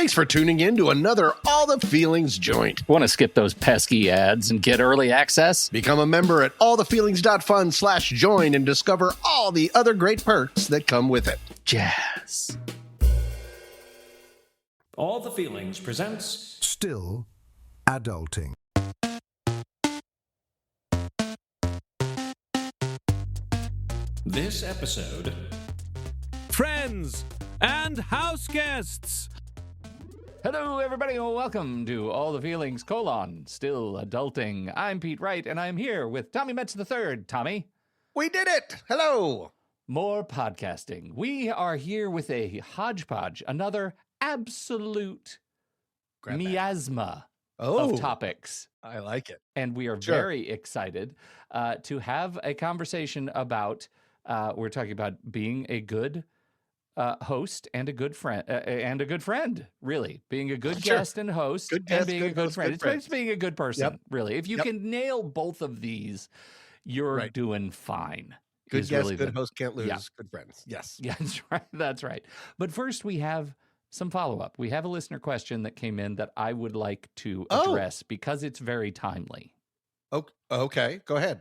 Thanks for tuning in to another All the Feelings joint. Want to skip those pesky ads and get early access? Become a member at allthefeelings.fun/join and discover all the other great perks that come with it. Jazz. All the Feelings presents Still Adulting. this episode. Friends and house guests. Hello, everybody, and welcome to All the Feelings, Still Adulting. I'm Pete Wright, and I'm here with Tommy Metz III. Tommy. We did it! Hello! More podcasting. We are here with a hodgepodge, another absolute miasma of topics. I like it. And we are very excited to have a conversation about, we're talking about being a good host and a good friend, really. Being a good guest and host Good guest, and being good a good host, friend. good It's being a good person, really. If you Yep. can nail both of these, you're doing fine. Good is guest, really good host, can't lose. Yeah. Good friends. Yes. Yeah, that's right. That's right. But first, we have some follow-up. We have a listener question that came in that I would like to address because it's very timely. Okay, go ahead.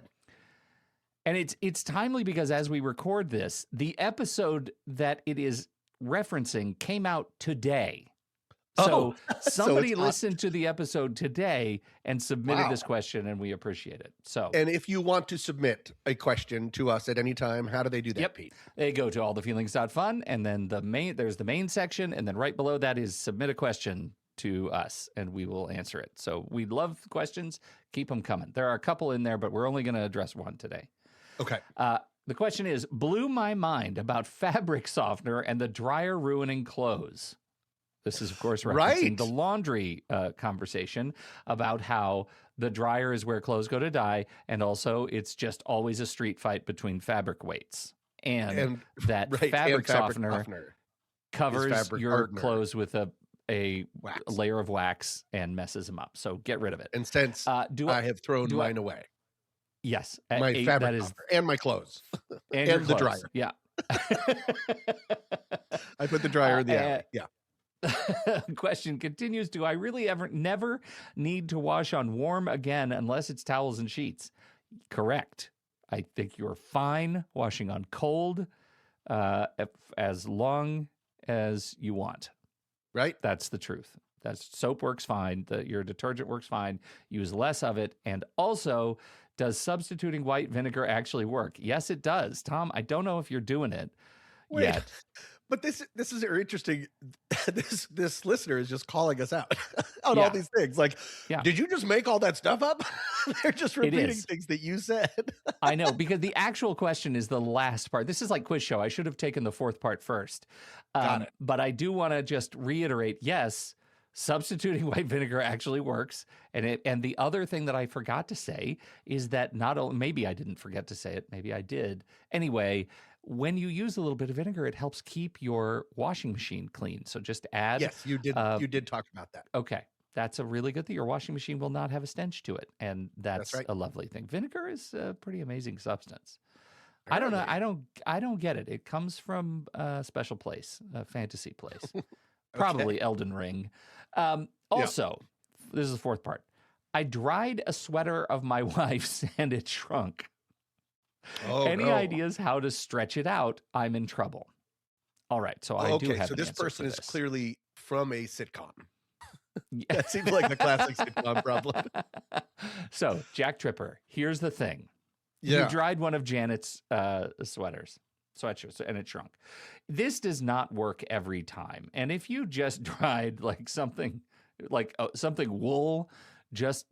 And it's timely because as we record this, the episode that it is referencing came out today. So somebody listened to the episode today and submitted this question, and we appreciate it. So, And if you want to submit a question to us at any time, how do they do that, Pete? They go to allthefeelings.fun, and then there's the main section, and then right below that is submit a question to us, and we will answer it. So we love questions. Keep them coming. There are a couple in there, but we're only going to address one today. Okay. The question is, blew my mind about fabric softener and the dryer ruining clothes. This is, of course, referencing the laundry conversation about how the dryer is where clothes go to dye, and also it's just always a street fight between fabric weights. And that fabric softener covers your clothes with a layer of wax and messes them up. So get rid of it. And since I have thrown mine away. Yes. My fabric softener and my clothes. And the dryer. Yeah. I put the dryer in the alley. Yeah. Question continues. Do I really never need to wash on warm again unless it's towels and sheets? Correct. I think you're fine washing on cold as long as you want. Right? That's the truth. Soap works fine. Your detergent works fine. Use less of it. And also, does substituting white vinegar actually work? Yes, it does. Tom, I don't know if you're doing it yet. But this is very interesting. This listener is just calling us out on all these things. Like, did you just make all that stuff up? They're just repeating things that you said. I know, because the actual question is the last part. This is like quiz show. I should have taken the fourth part first. Got it. But I do want to just reiterate, yes, substituting white vinegar actually works. And the other thing that I forgot to say is that maybe I didn't forget to say it. Maybe I did. Anyway, when you use a little bit of vinegar, it helps keep your washing machine clean. So just add. Yes, you did. You did talk about that. Okay. That's a really good thing. Your washing machine will not have a stench to it. And that's a lovely thing. Vinegar is a pretty amazing substance. I don't know. I don't get it. It comes from a special place, a fantasy place. Probably Elden Ring. Also, this is the fourth part. I dried a sweater of my wife's and it shrunk. Any ideas how to stretch it out? I'm in trouble. All right. So I do have so an this answer person for is this. clearly from a sitcom. That seems like the classic sitcom problem. So, Jack Tripper, here's the thing. Yeah. You dried one of Janet's sweatshirts, and it shrunk. This does not work every time. And if you just dried something wool just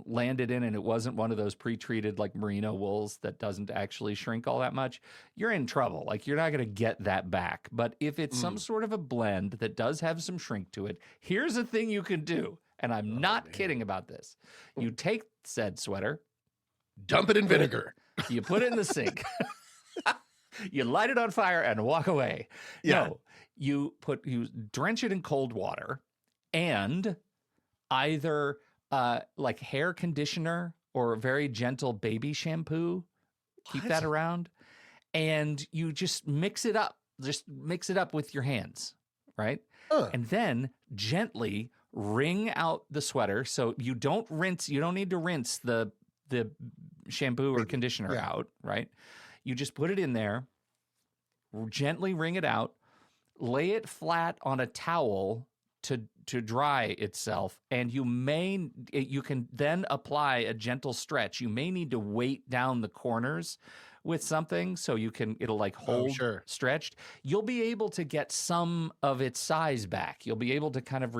landed in and it wasn't one of those pre-treated merino wools that doesn't actually shrink all that much, you're in trouble. You're not going to get that back. But if it's some sort of a blend that does have some shrink to it, here's a thing you can do. And I'm not kidding about this. You take said sweater, dump it in vinegar. You put it in the sink. You light it on fire and walk away. Yeah. No, you drench it in cold water and either hair conditioner or very gentle baby shampoo. Keep that around. And you just mix it up. Just mix it up with your hands. right? And then gently wring out the sweater. So you don't need to rinse the shampoo or conditioner out, right? You just put it in there, gently wring it out, lay it flat on a towel to dry itself, and you can then apply a gentle stretch. You may need to weight down the corners with something so it'll like hold stretched. You'll be able to get some of its size back. You'll be able to kind of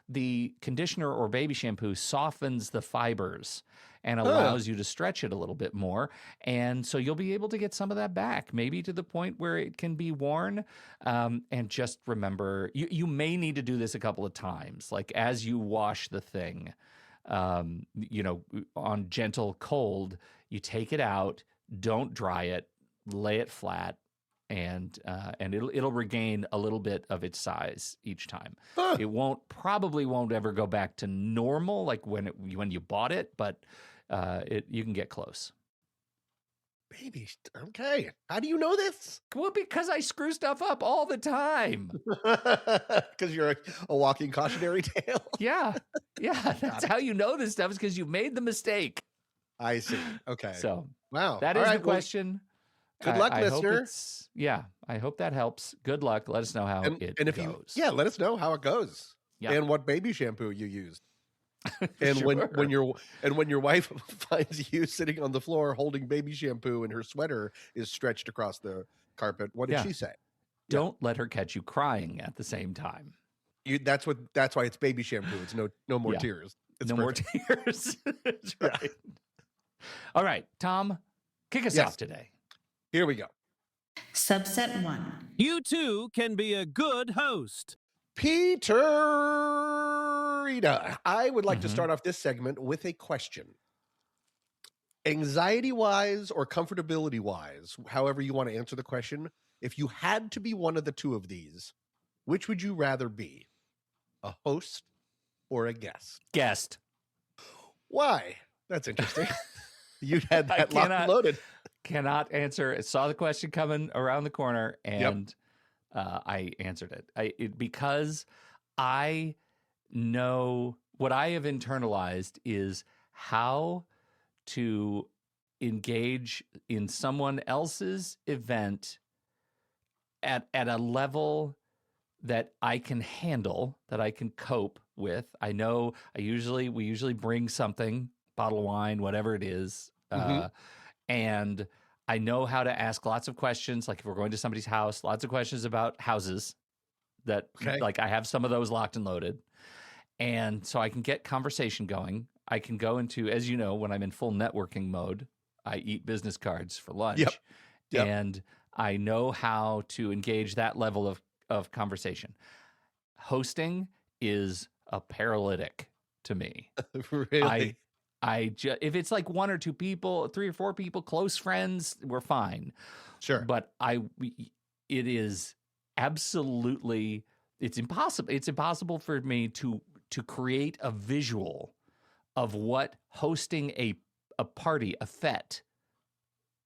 the conditioner or baby shampoo softens the fibers and allows you to stretch it a little bit more. And so you'll be able to get some of that back, maybe to the point where it can be worn. And just remember, you may need to do this a couple of times, like as you wash the thing, on gentle cold, you take it out, don't dry it, lay it flat, and it'll regain a little bit of its size each time. It probably won't ever go back to normal like when you bought it, but you can get close. Baby, okay. How do you know this? Well, because I screw stuff up all the time. Because you're a walking cautionary tale. Yeah. That's how you know this stuff, is because you made the mistake. I see. Okay. So wow, that is the question. Good luck, listener. I hope that helps. Good luck. Let us know how it goes. Let us know how it goes. Yeah. And what baby shampoo you used. And when your wife finds you sitting on the floor holding baby shampoo and her sweater is stretched across the carpet, what did she say? Don't let her catch you crying at the same time. That's why it's baby shampoo. It's no more tears. It's more tears. That's right. All right, Tom, kick us off today. Here we go. Subset 1. You too can be a good host. Peter, I would like to start off this segment with a question. Anxiety-wise or comfortability-wise, however you want to answer the question, if you had to be one of the two of these, which would you rather be? A host or a guest? Guest. Why? That's interesting. You had that locked and loaded. Cannot answer. I saw the question coming around the corner, and I answered it. Because I know what I have internalized is how to engage in someone else's event at a level that I can handle, that I can cope with. I know we usually bring something, bottle of wine, whatever it is. And I know how to ask lots of questions. Like if we're going to somebody's house, lots of questions about houses like I have some of those locked and loaded. And so I can get conversation going. I can go into, as you know, when I'm in full networking mode, I eat business cards for lunch. Yep. And I know how to engage that level of conversation. Hosting is a paralytic to me. Really? If it's like one or two people, 3 or 4 people, close friends, we're fine. Sure. But it is absolutely, it's impossible. It's impossible for me to create a visual of what hosting a party, a fete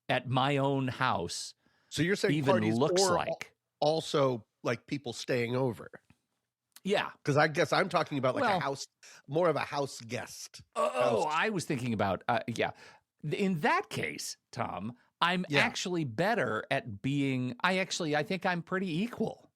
at my own house. So you're saying even parties looks like also like people staying over. Yeah. Because I guess I'm talking about like a house, more of a house guest. I was thinking about, In that case, Tom, I'm actually better at being, I think I'm pretty equal.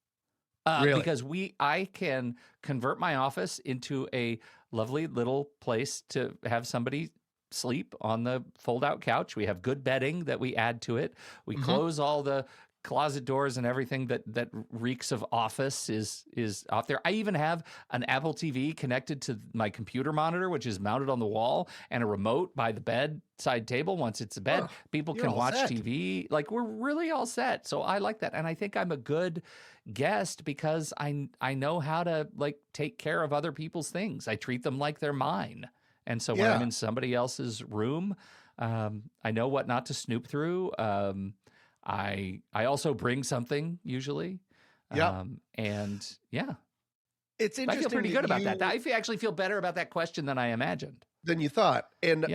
Really? Because I can convert my office into a lovely little place to have somebody sleep on the fold-out couch. We have good bedding that we add to it. We close all the closet doors and everything that reeks of office is out there. I even have an Apple TV connected to my computer monitor, which is mounted on the wall, and a remote by the bedside table. Once it's a bed, people can watch TV. Like, we're really all set. So I like that. And I think I'm a good guest because I know how to like take care of other people's things. I treat them like they're mine. And so when I'm in somebody else's room, I know what not to snoop through. I also bring something usually. And it's interesting. I feel pretty good about that. I actually feel better about that question than I imagined. Than you thought. And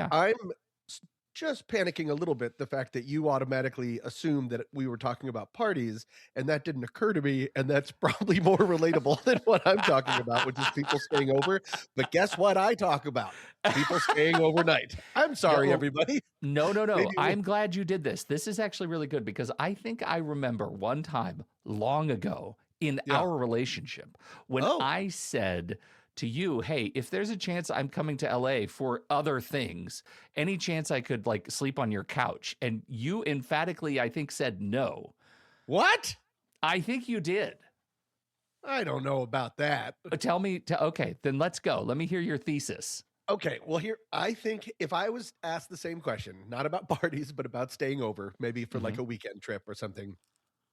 just panicking a little bit the fact that you automatically assumed that we were talking about parties, and that didn't occur to me, and that's probably more relatable than what I'm talking about, which is people staying over. But guess what I talk about? People staying overnight. I'm sorry, everybody. No. Maybe I'm glad you did this. This is actually really good because I think I remember one time long ago in our relationship when I said to you, hey, if there's a chance I'm coming to LA for other things, any chance I could like sleep on your couch? And you emphatically, I think, said no. What? I think you did. I don't know about that. Tell me. Okay, then let's go. Let me hear your thesis. Okay, well, here, I think if I was asked the same question, not about parties, but about staying over, maybe for like a weekend trip or something,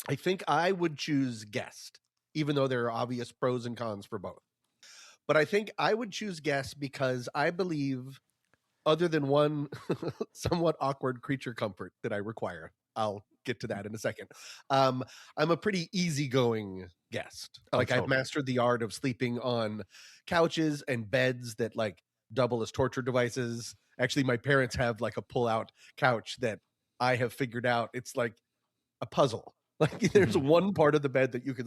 I think I would choose guest, even though there are obvious pros and cons for both. But I think I would choose guest because I believe, other than one somewhat awkward creature comfort that I require, I'll get to that in a second. I'm a pretty easygoing guest. Like I've mastered the art of sleeping on couches and beds that like double as torture devices. Actually, my parents have like a pull-out couch that I have figured out. It's like a puzzle. Like there's one part of the bed that you can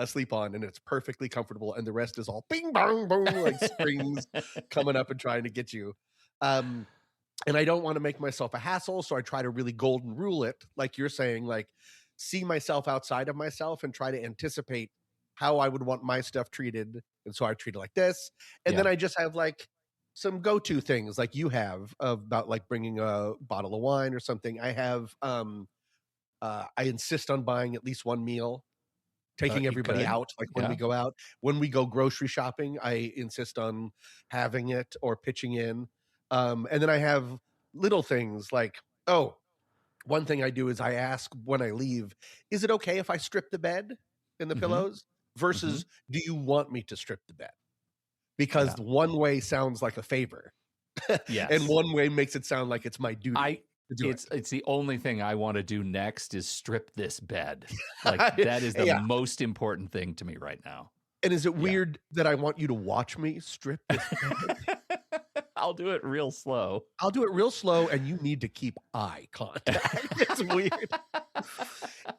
sleep on and it's perfectly comfortable, and the rest is all bing bong boom, like springs coming up and trying to get you. And I don't want to make myself a hassle, so I try to really golden rule it, like you're saying, like see myself outside of myself and try to anticipate how I would want my stuff treated, and so I treat it like this. And then I just have like some go-to things like you have about like bringing a bottle of wine or something. I have I insist on buying at least one meal, taking everybody out. Like when we go out, when we go grocery shopping, I insist on having it or pitching in. And then I have little things like, one thing I do is I ask when I leave, is it okay if I strip the bed and the pillows? Versus, do you want me to strip the bed? Because one way sounds like a favor. And one way makes it sound like it's my duty. It's the only thing I want to do next is strip this bed. Like that is the most important thing to me right now. And is it weird that I want you to watch me strip this bed? I'll do it real slow. I'll do it real slow, and you need to keep eye contact. It's weird.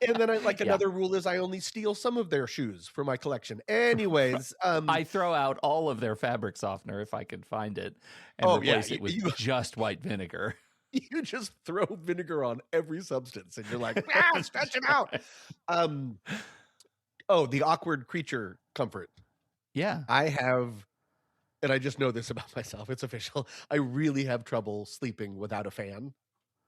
And then another rule is I only steal some of their shoes for my collection. Anyways, I throw out all of their fabric softener if I can find it and replace it with just white vinegar. You just throw vinegar on every substance and you're like, stretch it out. The awkward creature comfort. Yeah. I have, and I just know this about myself, it's official. I really have trouble sleeping without a fan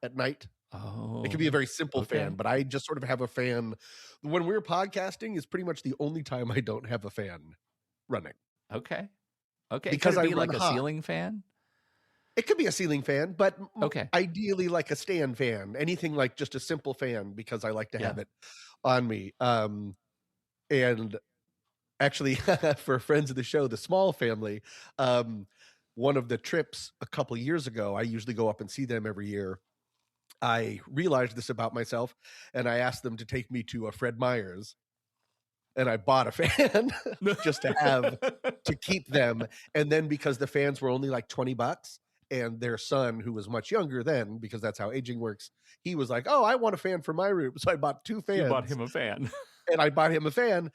at night. It can be a very simple fan, but I just sort of have a fan. When we're podcasting is pretty much the only time I don't have a fan running. Okay. Because Could it be like a ceiling fan? It could be a ceiling fan, but ideally like a stand fan, anything like just a simple fan, because I like to have it on me. And actually, for friends of the show, the Small family, one of the trips a couple of years ago, I usually go up and see them every year. I realized this about myself, and I asked them to take me to a Fred Meyer's. And I bought a fan just to have to keep them. And then because the fans were only like $20, and their son, who was much younger then, because that's how aging works, he was like, I want a fan for my room. So I bought 2 fans. You bought him a fan. And I bought him a fan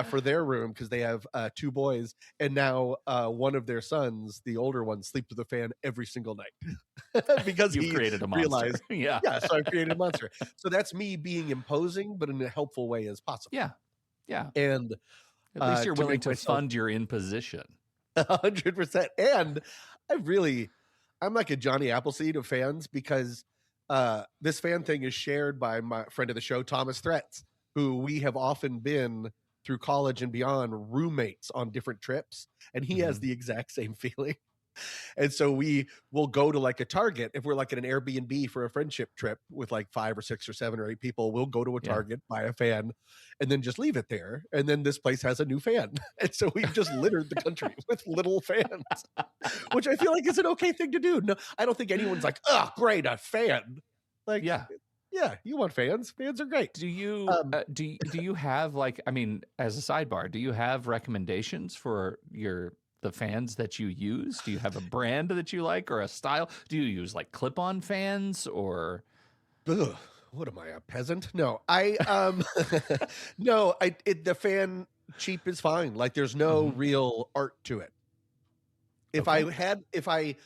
for their room because they have 2 boys. And now one of their sons, the older one, sleeps with a fan every single night. Because he created a monster. Realized, so I created a monster. So that's me being imposing, but in a helpful way as possible. Yeah. And at least you're willing to fund your imposition. 100%. And I'm like a Johnny Appleseed of fans, because this fan thing is shared by my friend of the show, Thomas Threats, who we have often been through college and beyond roommates on different trips. And he has the exact same feeling. And so we will go to like a Target. If we're like at an Airbnb for a friendship trip with like 5 or 6 or 7 or 8 people, we'll go to a Target, buy a fan, and then just leave it there. And then this place has a new fan. And so we've just littered the country with little fans, which I feel like is an okay thing to do. No, I don't think anyone's like, great, a fan. Like, yeah, you want fans. Fans are great. Do you do you have, like, I mean, as a sidebar, do you have recommendations for the fans that you use? Do you have a brand that you like or a style? Do you use like clip-on fans or Ugh, what am I, a peasant? No, no, the fan cheap is fine. Like there's no Mhm. real art to it. Okay. If I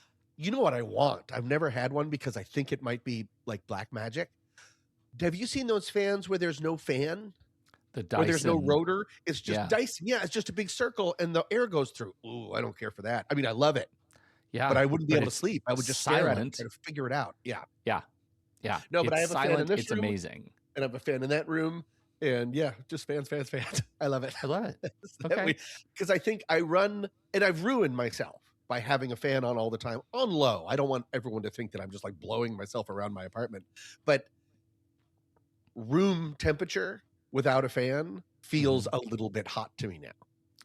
you know what I want? I've never had one because I think it might be like black magic. Have you seen those fans where there's no fan? The Where there's no Dyson. rotor? It's just Yeah. Dyson. Yeah, it's just a big circle and the air goes through. Ooh, I don't care for that. I mean, I love it, but Yeah. I wouldn't be But able to it's sleep. I would just stare at it, try silent. to figure it out. Yeah. Yeah. Yeah. No, but I It's have a fan in silent. this It's room amazing. and I have a fan in that room, and yeah, just fans, fans, fans. I love it. I love it. Okay. Because I think I run and I've ruined myself by having a fan on all the time on low. I don't want everyone to think that I'm just like blowing myself around my apartment, but room temperature without a fan feels Mhm. a little bit hot to me now.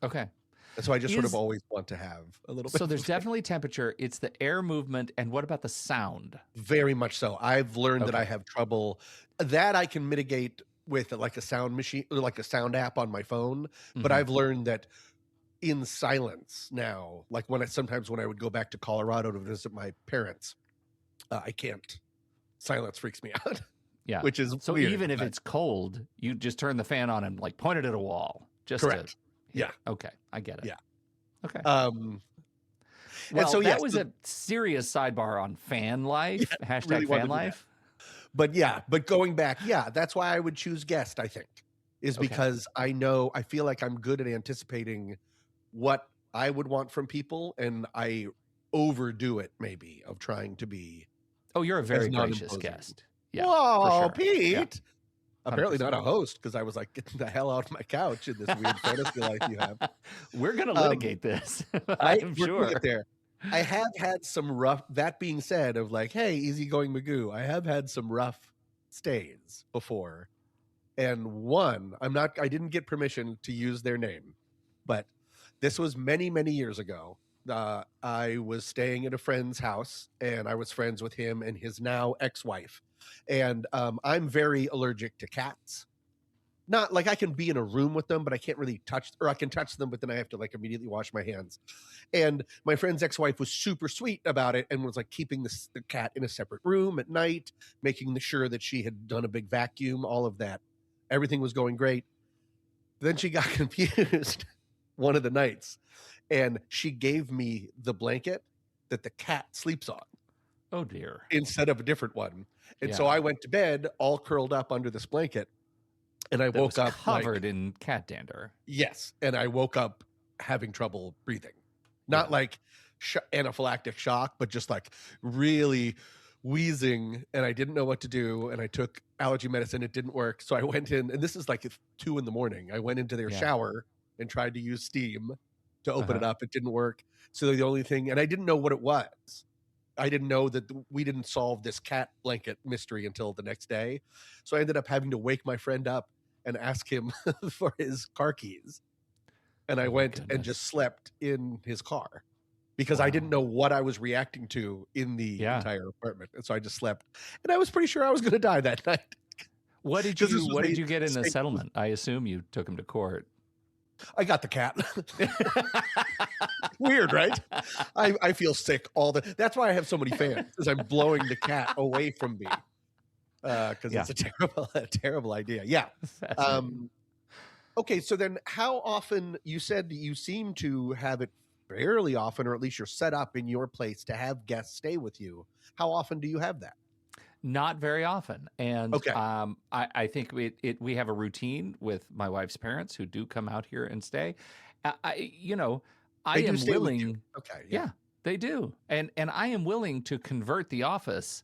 Okay. And so I just sort of Is always want to have a little bit so of there's a fan. definitely temperature. It's the air movement. And what about the sound? Very much so. I've learned that I Okay. have trouble that I can mitigate with like a sound machine or like a sound app on my phone, but Mhm. I've learned that in silence now, like sometimes when I would go back to Colorado to visit my parents, I can't. Silence freaks me out, Yeah. which is So weird, even if but it's cold, you just turn the fan on and like point it at a wall just to correct. hear. Yeah, Okay. I get it. yeah. Okay. Um, and Well, so that yes, was a serious sidebar on fan life. yeah, really Hashtag wanted fan to do that. life. But yeah, but going back, yeah, that's why I would choose guest, I think, is Okay. because I feel like I'm good at anticipating what I would want from people, and I overdo it maybe of trying to be Oh, you're a as very gracious non-imposing. guest. Yeah, for Whoa, sure. Yeah, Pete! Apparently not 100%. a host because I was like, "Get the hell out of my couch in this weird fantasy life you have." We're gonna Um, litigate this, I'm we're gonna get sure. there. I have had some rough that being said of like, "Hey, easygoing Magoo," I have had some rough stays before, and one, I didn't get permission to use their name, but this was many, many years ago. I was staying at a friend's house, and I was friends with him and his now ex-wife, and, I'm very allergic to cats. Not like I can be in a room with them, but I can't really touch or I can touch them, but then I have to, like, immediately wash my hands. And my friend's ex-wife was super sweet about it and was, like, keeping the cat in a separate room at night, making sure that she had done a big vacuum, all of that. Everything was going great. Then she got confused one of the nights, and she gave me the blanket that the cat sleeps on Oh dear. instead of a different one. And so Yeah. I went to bed all curled up under this blanket, and I That was woke up like covered in cat dander. yes, and I woke up having trouble breathing. Yeah. Not like anaphylactic shock, but just like really wheezing, and I didn't know what to do, and I took allergy medicine, it didn't work. So I went in, and this is like at 2 in the morning. I went into their Yeah. shower and tried to use steam to open it Uh-huh. up. It didn't work. So the only thing, and I didn't know what it was. I didn't know that we didn't solve this cat blanket mystery until the next day. So I ended up having to wake my friend up and ask him for his car keys. And I Oh my went and goodness. just slept in his car because I didn't Wow. know what I was reacting to in the Yeah. entire apartment. And so I just slept. And I was pretty sure I was going to die that night What did because this you was what a did you get in the state. settlement? I assume you took him to court. I got the cat. Weird, right? I feel sick that's why I have so many fans because I'm blowing the cat away from me. Because Yeah. it's a terrible idea. Yeah. Fascinating. Okay, so then how often you said you seem to have it fairly often, or at least you're set up in your place to have guests stay with you. How often do you have that? Not very often. And Okay. I think we have a routine with my wife's parents who do come out here and stay. I They do am stay with you. willing. Okay, yeah. Yeah, they do. And I am willing to convert the office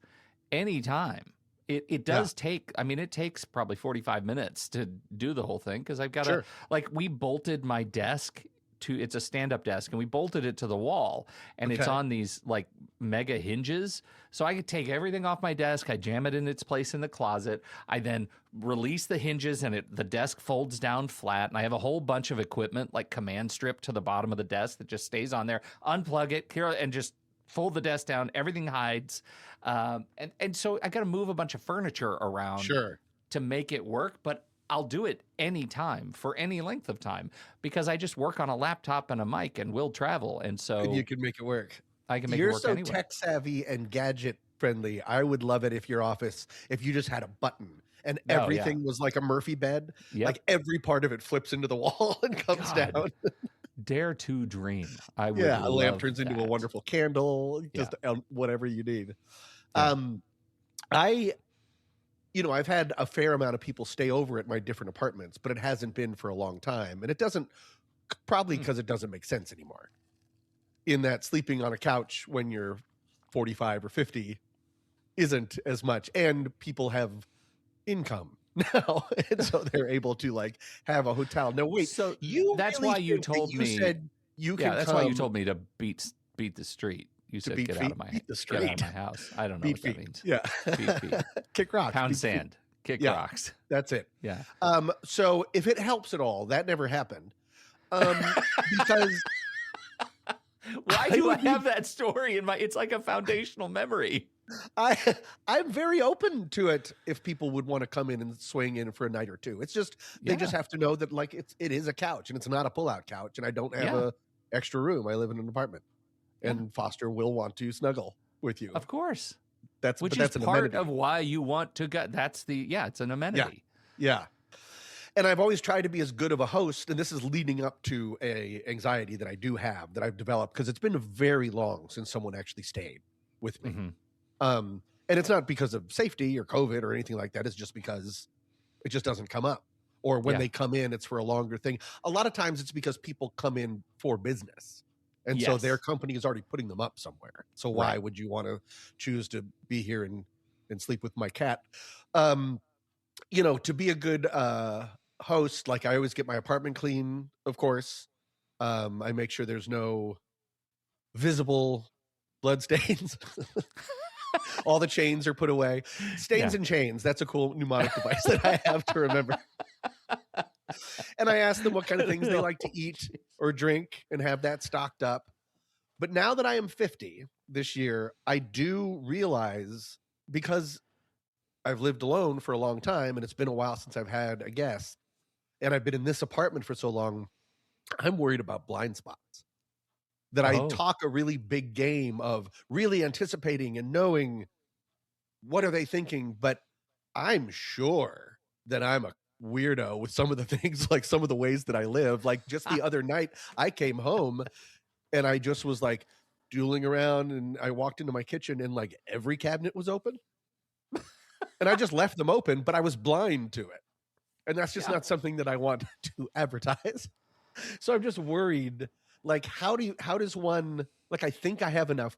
anytime. It Yeah. does take, I mean, it takes probably 45 minutes to do the whole thing because I've got to, Sure. like, we bolted my desk to, it's a stand-up desk, and we bolted it to the wall, and it's Okay. on these like mega hinges. So I could take everything off my desk, I jam it in its place in the closet, I then release the hinges, and the desk folds down flat, and I have a whole bunch of equipment like command strip to the bottom of the desk that just stays on there. Unplug it, and just fold the desk down, everything hides. And so I got to move a bunch of furniture around Sure. to make it work. But I'll do it anytime for any length of time because I just work on a laptop and a mic and will travel. And And you so can make it work. I can make it You're work so anywhere. tech savvy and gadget friendly. I would love it if you just had a button and Oh, yeah. everything was like a Murphy bed. Yep. Like every part of it flips into the wall and comes God, down. dare to dream. I would Yeah, a lamp love turns into a that. wonderful candle, Yeah. just whatever you need. Yeah. I've had a fair amount of people stay over at my different apartments, but it hasn't been for a long time. And it doesn't, probably because it doesn't make sense anymore. In that sleeping on a couch when you're 45 or 50 isn't as much. And people have income now. And so they're able to like have a hotel. No, wait. So You that's really why you think that told you me. said you Yeah, can that's come why you told me to beat the street. You to said beat get feet, out of my beat the get out of street. my house. I don't know Beat what that feet. means. Yeah. Beat feet. Kick rocks. Pound beat feet. sand. Kick Yeah. rocks. That's it. Yeah. So if it helps at all, that never happened. Because Why do I have that story in my? It's like a foundational memory. I'm very open to it if people would want to come in and swing in for a night or two. It's just they just have to know that like it is a couch and it's not a pull-out couch, and I don't have a extra room. I live in an apartment, and Foster will want to snuggle with you. Of course. That's Which that's is an part amenity. of why you want to go. That's it's an amenity. Yeah. And I've always tried to be as good of a host, and this is leading up to a anxiety that I do have that I've developed because it's been very long since someone actually stayed with me. Mm-hmm. And it's not because of safety or COVID or anything like that. It's just because it just doesn't come up. Or when they come in, it's for a longer thing. A lot of times it's because people come in for business. And so their company is already putting them up somewhere. So why would you want to choose to be here and sleep with my cat? To be a good host, like I always get my apartment clean, of course. I make sure there's no visible blood stains. All the chains are put away. Stains and chains. That's a cool mnemonic device that I have to remember. And I ask them what kind of things they like to eat or drink and have that stocked up. But now that I am 50 this year, I do realize, because I've lived alone for a long time and it's been a while since I've had a guest, and I've been in this apartment for so long, I'm worried about blind spots. That I talk a really big game of really anticipating and knowing what are they thinking, but I'm sure that I'm a weirdo with some of the things, like some of the ways that I live. Like just the other night, I came home and I just was like dueling around, and I walked into my kitchen and like every cabinet was open. And I just left them open, but I was blind to it. And that's just not something that I want to advertise. So I'm just worried. Like, how does one, like, I think I have enough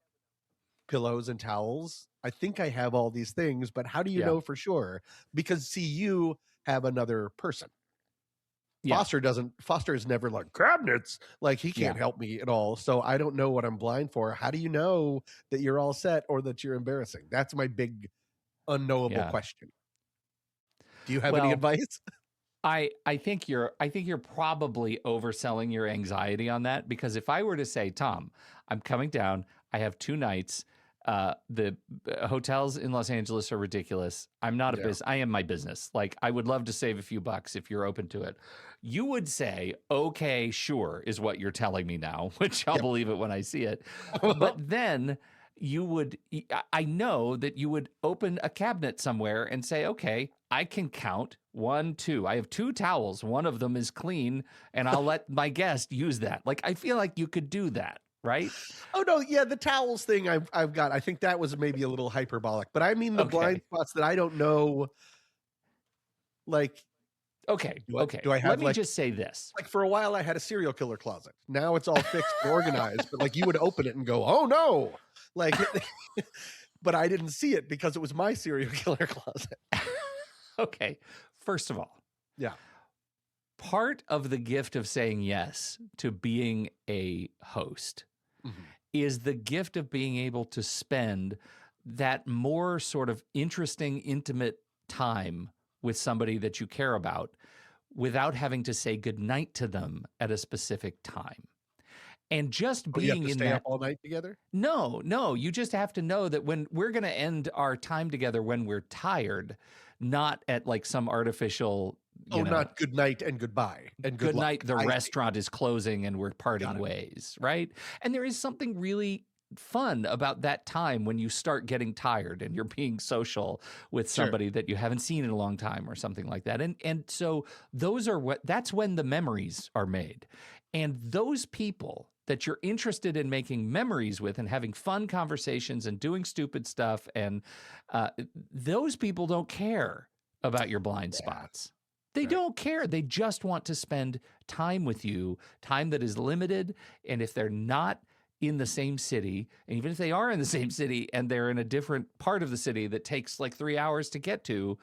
pillows and towels. I think I have all these things, but how do you know for sure? Because see, you have another person. Foster is never like cabinets. Like he can't help me at all. So I don't know what I'm blind for. How do you know that you're all set or that you're embarrassing? That's my big unknowable question. Do you have any advice? I think you're probably overselling your anxiety on that, because if I were to say, Tom, I'm coming down, I have 2 nights. The hotels in Los Angeles are ridiculous. I'm not a business. I am my business. Like, I would love to save a few bucks if you're open to it. You would say, okay, sure, is what you're telling me now, which I'll believe it when I see it. But then I know that you would open a cabinet somewhere and say, okay, I can count 1, 2. I have 2 towels. One of them is clean, and I'll let my guest use that. Like, I feel like you could do that, right? Oh no, yeah, the towels thing I've got. I think that was maybe a little hyperbolic, but I mean the blind spots that I don't know. Like, okay. Do I have? Let me just say this. Like for a while, I had a serial killer closet. Now it's all fixed and organized, but like you would open it and go, "Oh no!" Like, but I didn't see it because it was my serial killer closet. Okay. First of all, part of the gift of saying yes to being a host is the gift of being able to spend that more sort of interesting, intimate time with somebody that you care about without having to say goodnight to them at a specific time. And just being in stay that up all night together? No, you just have to know that when we're going to end our time together when we're tired, not at like some artificial you know, not good night and goodbye and good good luck. night, the I see. restaurant is closing and we're parting Got it. ways, right? And there is something really fun about that time when you start getting tired and you're being social with Sure. somebody that you haven't seen in a long time or something like that. And so that's when the memories are made. And those people that you're interested in making memories with and having fun conversations and doing stupid stuff, and those people don't care about your blind spots. They don't care. They just want to spend time with you, time that is limited. And if they're not in the same city, and even if they are in the same city and they're in a different part of the city that takes like 3 hours to get to,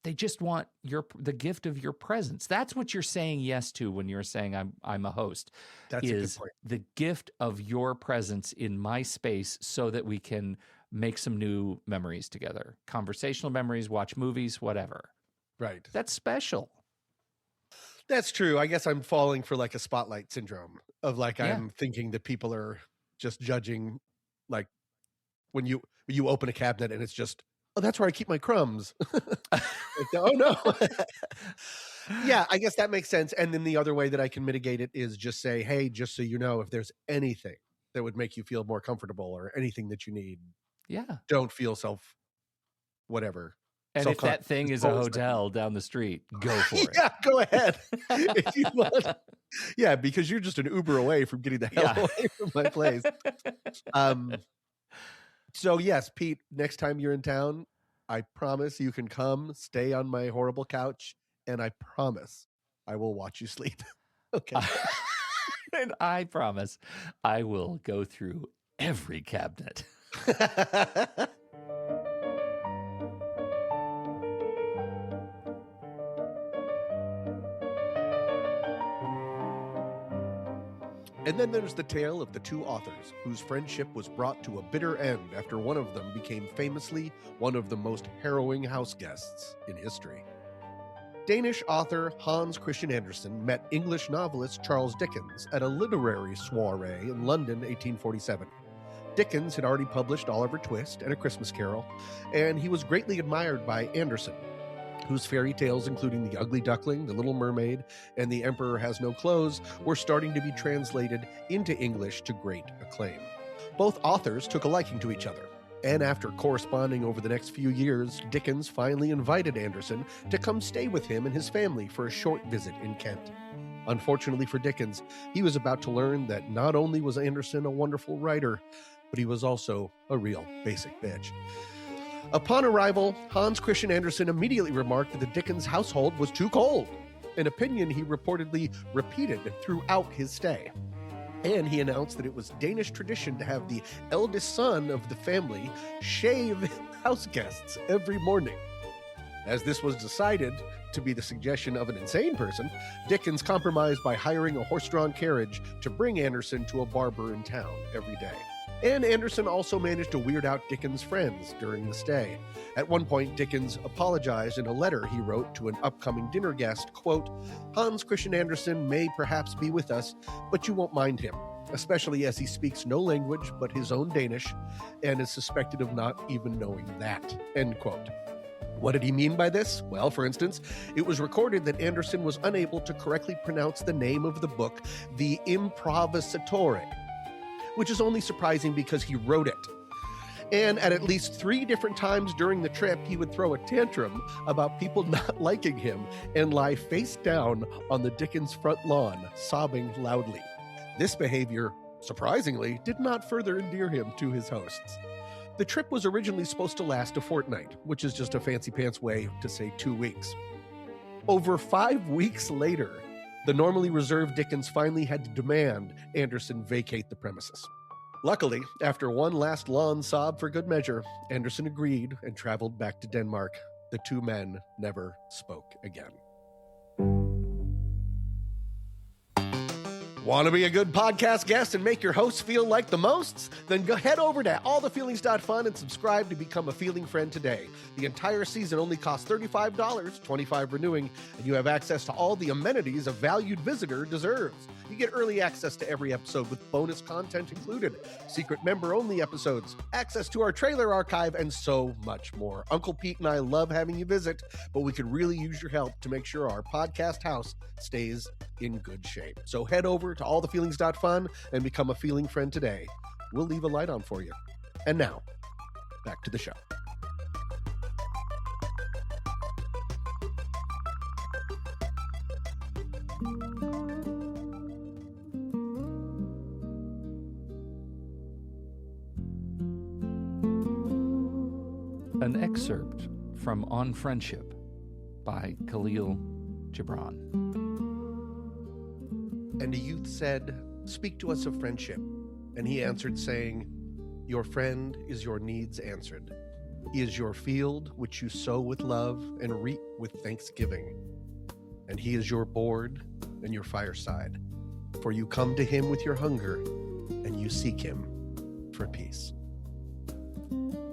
they just want the gift of your presence. That's what you're saying yes to when you're saying I'm a host. That's a good point. The gift of your presence in my space so that we can make some new memories together. Conversational memories, watch movies, whatever. Right. That's special. That's true. I guess I'm falling for like a spotlight syndrome of like, Yeah. I'm thinking that people are just judging, like when you open a cabinet and it's just, oh, that's where I keep my crumbs. Like, oh no. Yeah, I guess that makes sense. And then the other way that I can mitigate it is just say, hey, just so you know, if there's anything that would make you feel more comfortable or anything that you need, Yeah. don't feel whatever. And if that thing is a always hotel down the street, go for it. Yeah, go ahead. If you want. Yeah, because you're just an Uber away from getting the hell away from my place. So yes, Pete, next time you're in town, I promise you can come, stay on my horrible couch, and I promise I will watch you sleep. Okay. And I promise I will go through every cabinet. And then there's the tale of the two authors whose friendship was brought to a bitter end after one of them became famously one of the most harrowing house guests in history. Danish author Hans Christian Andersen met English novelist Charles Dickens at a literary soiree in London, 1847. Dickens had already published Oliver Twist and A Christmas Carol, and he was greatly admired by Andersen, whose fairy tales, including The Ugly Duckling, The Little Mermaid, and The Emperor Has No Clothes, were starting to be translated into English to great acclaim. Both authors took a liking to each other, and after corresponding over the next few years, Dickens finally invited Andersen to come stay with him and his family for a short visit in Kent. Unfortunately for Dickens, he was about to learn that not only was Andersen a wonderful writer, but he was also a real basic bitch. Upon arrival, Hans Christian Andersen immediately remarked that the Dickens household was too cold, an opinion he reportedly repeated throughout his stay. And he announced that it was Danish tradition to have the eldest son of the family shave house guests every morning. As this was decided to be the suggestion of an insane person, Dickens compromised by hiring a horse-drawn carriage to bring Andersen to a barber in town every day. And Andersen also managed to weird out Dickens' friends during the stay. At one point, Dickens apologized in a letter he wrote to an upcoming dinner guest, quote, Hans Christian Andersen may perhaps be with us, but you won't mind him, especially as he speaks no language but his own Danish and is suspected of not even knowing that, end quote. What did he mean by this? Well, for instance, it was recorded that Andersen was unable to correctly pronounce the name of the book, The Improvisatore, which is only surprising because he wrote it. And at least 3 different times during the trip, he would throw a tantrum about people not liking him and lie face down on the Dickens front lawn, sobbing loudly. This behavior, surprisingly, did not further endear him to his hosts. The trip was originally supposed to last a fortnight, which is just a fancy pants way to say 2 weeks. Over 5 weeks later, the normally reserved Dickens finally had to demand Andersen vacate the premises. Luckily, after one last long sob for good measure, Andersen agreed and traveled back to Denmark. The two men never spoke again. Want to be a good podcast guest and make your hosts feel like the most? Then go head over to allthefeelings.fun and subscribe to become a feeling friend today. The entire season only costs $35, $25 renewing, and you have access to all the amenities a valued visitor deserves. You get early access to every episode with bonus content included, secret member-only episodes, access to our trailer archive, and so much more. Uncle Pete and I love having you visit, but we could really use your help to make sure our podcast house stays in good shape. So head over to allthefeelings.fun and become a feeling friend today. We'll leave a light on for you. And now, back to the show. An excerpt from On Friendship by Khalil Gibran. And a youth said, "Speak to us of friendship." And he answered, saying, "Your friend is your needs answered. He is your field which you sow with love and reap with thanksgiving. And he is your board and your fireside. For you come to him with your hunger, and you seek him for peace."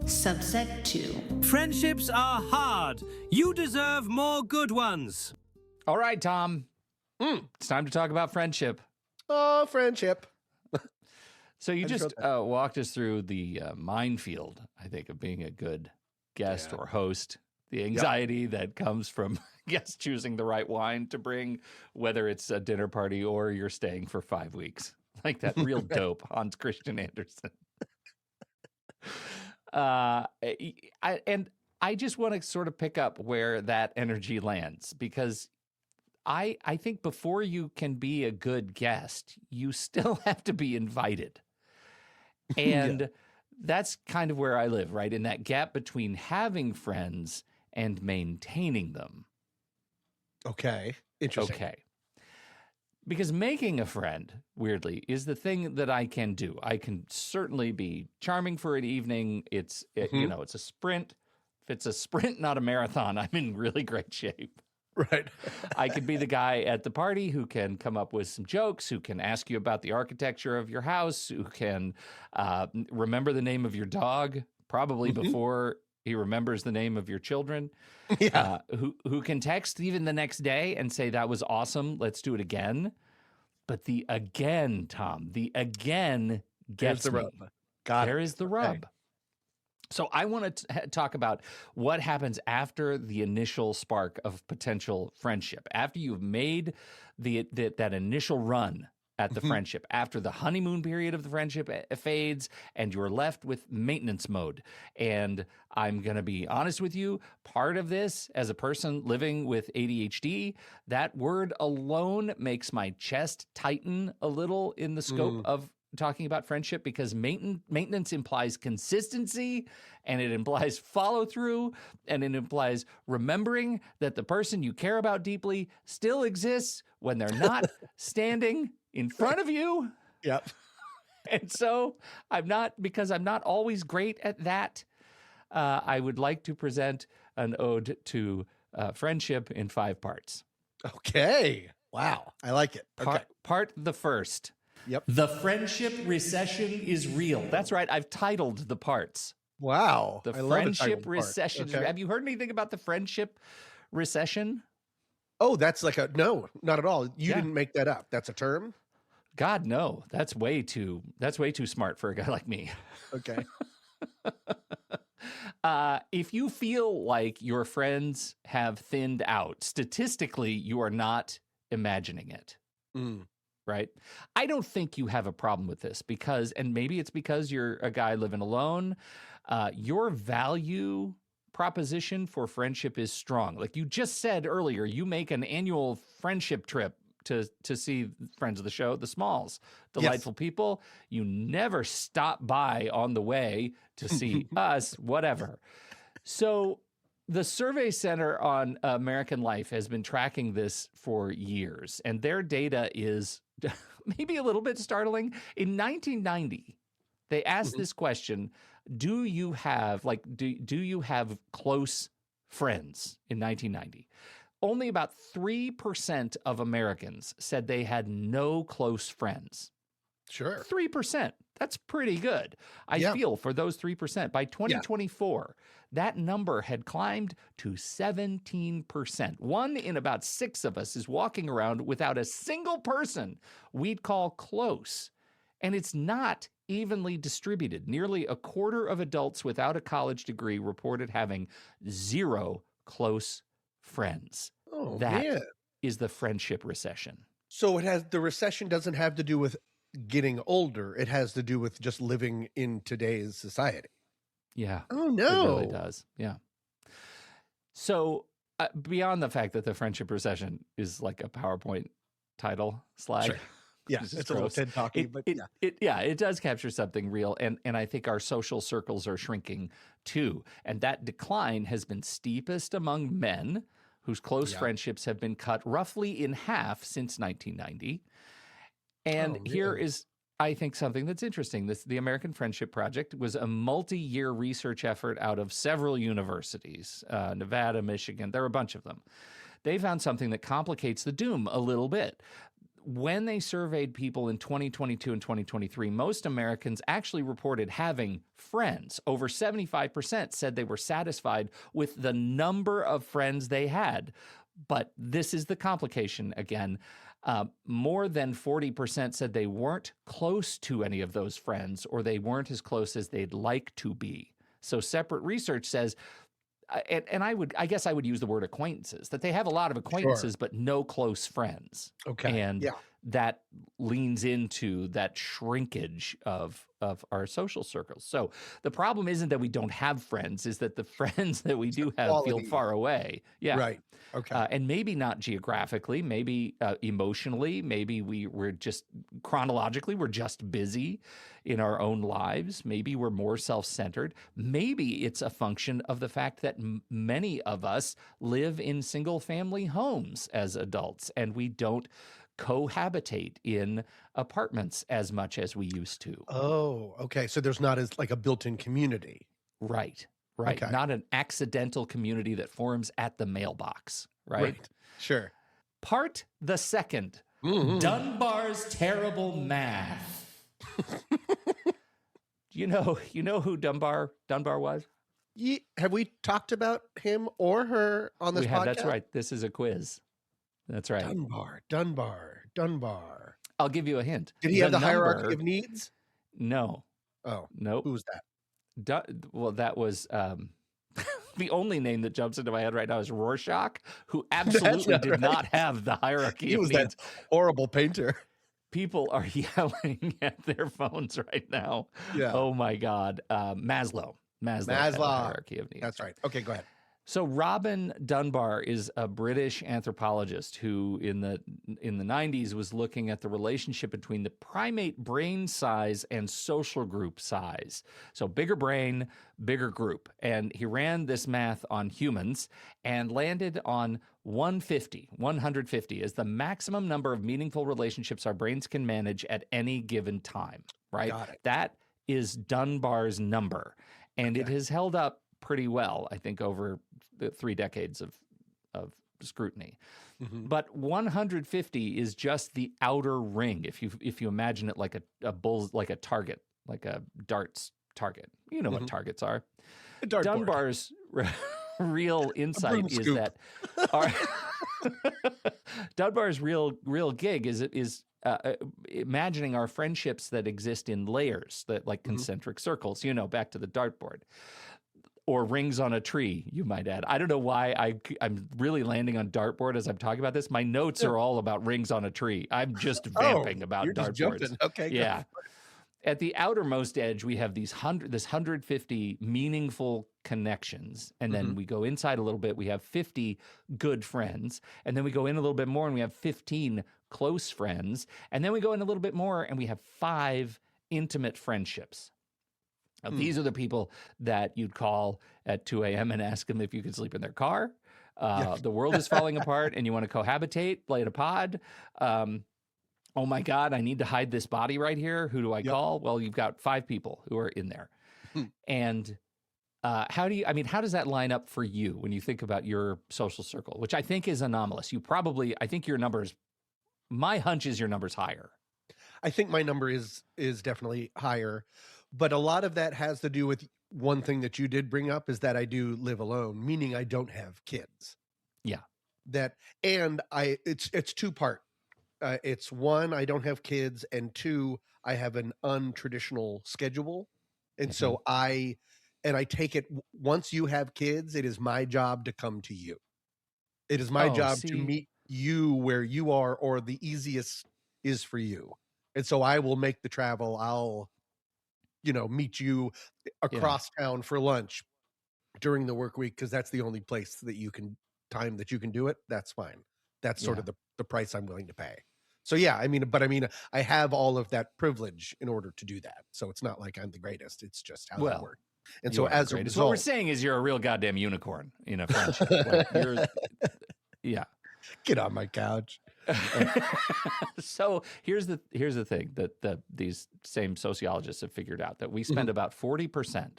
Subset 2. Friendships are hard. You deserve more good ones. All right, Tom. It's time to talk about friendship. Oh, friendship. So you I just felt that. walked us through the minefield, I think, of being a good guest Yeah. or host. The anxiety that comes from guests choosing the right wine to bring, whether it's a dinner party or you're staying for 5 weeks. Like that real dope, Hans Christian Andersen. I just want to sort of pick up where that energy lands, because I think before you can be a good guest, you still have to be invited. And that's kind of where I live, right? In that gap between having friends and maintaining them. Okay. Interesting. Okay. Because making a friend, weirdly, is the thing that I can do. I can certainly be charming for an evening. It's a sprint. If it's a sprint, not a marathon, I'm in really great shape. Right. I could be the guy at the party who can come up with some jokes, who can ask you about the architecture of your house, who can remember the name of your dog, probably before he remembers the name of your children. Yeah. Who can text even the next day and say, "That was awesome, let's do it again." But the again, Tom, the again gets There's the me. rub. Got There it. is the rub. So I want to talk about what happens after the initial spark of potential friendship, after you've made that initial run at the friendship, after the honeymoon period of the friendship fades and you're left with maintenance mode. And I'm going to be honest with you, part of this, as a person living with ADHD, that word alone makes my chest tighten a little in the scope of talking about friendship, because maintenance implies consistency, and it implies follow through, and it implies remembering that the person you care about deeply still exists when they're not standing in front of you. Yep. And so because I'm not always great at that, I would like to present an ode to friendship in 5 parts. Okay. Wow. I like it. Okay. Part the first. Yep. The friendship recession is real. That's right. I've titled the parts. Wow. The I love a friendship titled part. recession. Okay. Have you heard anything about the friendship recession? Oh, that's like no, not at all. You Yeah. didn't make that up. That's a term? God, no. That's way too smart for a guy like me. Okay. If you feel like your friends have thinned out, statistically, you are not imagining it. Right? I don't think you have a problem with this because, and maybe it's because you're a guy living alone, your value proposition for friendship is strong. Like you just said earlier, you make an annual friendship trip to see friends of the show, the Smalls, delightful people. You never stop by on the way to see us, whatever. So the Survey Center on American Life has been tracking this for years, and their data is maybe a little bit startling. In 1990, they asked this question: do you have close friends? In 1990, only about 3% of Americans said they had no close friends. Sure. 3%. That's pretty good. I Yeah. feel for those 3%. By 2024, that number had climbed to 17%. 1 in about 6 of us is walking around without a single person we'd call close. And it's not evenly distributed. Nearly a quarter of adults without a college degree reported having 0 close friends. Oh, That man. is the friendship recession. So the recession doesn't have to do with getting older. It has to do with just living in today's society. Yeah. Oh, It really no. does. Yeah. So beyond the fact that the friendship recession is like a PowerPoint title slide. Sure. Yeah, which is it's a little gross, TED talky, but it does capture something real. And I think our social circles are shrinking too. And that decline has been steepest among men whose close friendships have been cut roughly in half since 1990. And here is, I think, something that's interesting. The American Friendship Project was a multi-year research effort out of several universities, Nevada, Michigan. There are a bunch of them. They found something that complicates the doom a little bit. When they surveyed people in 2022 and 2023, most Americans actually reported having friends. Over 75% said they were satisfied with the number of friends they had. But this is the complication again. More than 40% said they weren't close to any of those friends, or they weren't as close as they'd like to be. So separate research says, and I guess I would use the word acquaintances, that they have a lot of acquaintances, but no close friends. Okay. And that leans into that shrinkage of our social circles. So the problem isn't that we don't have friends, is that the friends that we do have feel far away. Yeah. Right. Okay. And maybe not geographically, maybe emotionally, maybe we're just chronologically, we're just busy in our own lives. Maybe we're more self-centered. Maybe it's a function of the fact that many of us live in single-family homes as adults, and we don't cohabitate in apartments as much as we used to. Oh, okay. So there's not as like a built-in community. Right. Okay. Not an accidental community that forms at the mailbox, right? Sure. Part the second, Dunbar's terrible math. You know who Dunbar was? Have we talked about him or her on this podcast? That's right. This is a quiz. That's right. Dunbar. I'll give you a hint. Did he have the hierarchy of needs? No. Oh, nope. Who was that? Well, that was the only name that jumps into my head right now is Rorschach, who absolutely did not have the hierarchy He of was needs. that horrible painter. People are yelling at their phones right now. Yeah. Oh my God. Maslow had the hierarchy of needs. That's right. Okay, go ahead. So Robin Dunbar is a British anthropologist who in the 90s was looking at the relationship between the primate brain size and social group size. So bigger brain, bigger group. And he ran this math on humans and landed on 150 is the maximum number of meaningful relationships our brains can manage at any given time, right? Got it. That is Dunbar's number. And it has held up pretty well, I think, over the 3 decades of scrutiny. But 150 is just the outer ring. If you imagine it like a bull, like a target, like a darts target. You know what targets are. Dunbar's real insight is that Dunbar's real gig is imagining our friendships that exist in layers, that like concentric circles, back to the dartboard. Or rings on a tree, you might add. I don't know why I'm really landing on dartboard as I'm talking about this. My notes are all about rings on a tree. I'm just vamping about dartboards. Okay, yeah. At the outermost edge, we have this 150 meaningful connections. And then we go inside a little bit, we have 50 good friends. And then we go in a little bit more and we have 15 close friends. And then we go in a little bit more and we have 5 intimate friendships. Now, these are the people that you'd call at 2 a.m. and ask them if you could sleep in their car. The world is falling apart and you want to cohabitate, play at a pod. Oh my God, I need to hide this body right here. Who do I call? Well, you've got 5 people who are in there. And how do you? I mean, how does that line up for you when you think about your social circle, which I think is anomalous? I think your numbers. My hunch is your number's higher. I think my number is definitely higher, but a lot of that has to do with one thing that you did bring up is that I do live alone, meaning I don't have kids. Yeah. That and it's two part. It's one, I don't have kids, and two, I have an untraditional schedule, and so I take it once you have kids, it is my job to come to you. It is my Oh, job to see, meet you where you are, or the easiest is for you. And so I will make the travel. I'll, meet you yeah, across town for lunch during the work week because that's the only place that you can do it. That's fine. That's sort yeah. of the price I'm willing to pay. So yeah, I have all of that privilege in order to do that. So it's not like I'm the greatest. It's just how that Well, works. And you so are the as a greatest. What we're result, saying is you're a real goddamn unicorn in a friendship. Like you're, yeah. get on my couch. Uh, So here's the thing that these same sociologists have figured out that we spend mhm, about 40%